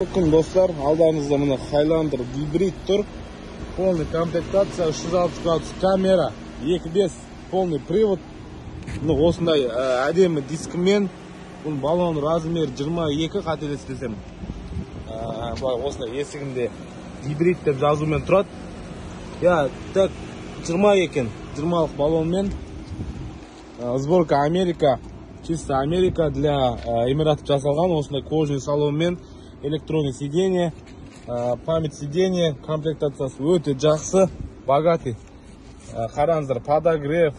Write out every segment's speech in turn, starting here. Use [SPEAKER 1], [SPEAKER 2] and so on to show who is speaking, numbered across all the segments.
[SPEAKER 1] Bakın dostlar, aldarınızda mına Highlander gibrid tur. Полный комплектация, 360 градус kamera, 2.5 полный привод. Осындай әдемі дискімен. Бұл баллон размері 22 қателеспесем. Осындай есігінде гибрид деп жазумен тұрады. Я так 20 екен, 20-лық баллонмен. Сборка Америка, чисто Америка для Эмиратов жасалған. Осындай кожаный салонмен. Электронный сиденье, память сиденья, комплектациясы өте жақсы, богатый. Қараңыздар, подогрев,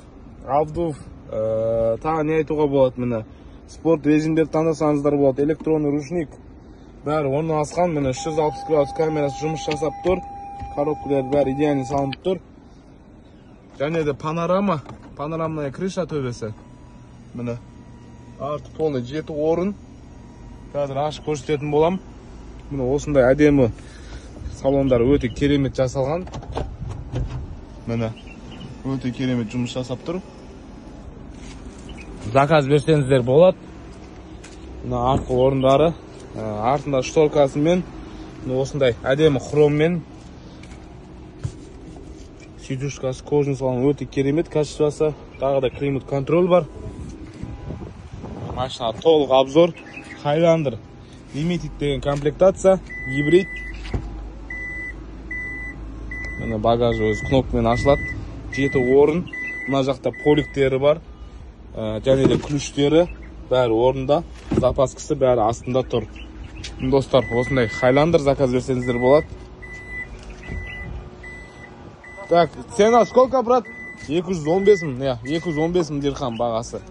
[SPEAKER 1] обдув, тағы не айтуға болады міне. Спорт режимдер таңдасаңыздар болады, электронный ручник. Бәрі орналасқан, міне 360 градус камерасы жұмыс жасап тұр. Коробкалар бәрі идеальный салынып тұр. Және де панорамная крыша төбесі. Міне арты полный жеті орын. Қазір ашық көрсететін болам. Міне осындай әдемі салондар өте керемет жасалған. Міне өте керемет жұмыс жасап тұр. Заказ берсеңіздер болады. Мына артқы орындары, артында шторкасымен, осындай әдемі хроммен. Сидушкасы кожаный салон өте керемет качествосы. Тағы да климат контроль бар. Машина толық обзор. Highlander Limited деген комплектация, гибрид. Міне багажы өз кнопкамен ашылады. 7 орын. Мына жақта поликтері бар. Және де ключтері бәрі орында. Запаскасы бәрі астында тұр. Достар, осындай Highlander заказ берсеңіздер болады. Так, цена сколько, брат? 215 мың, 215 мың дирхам бағасы.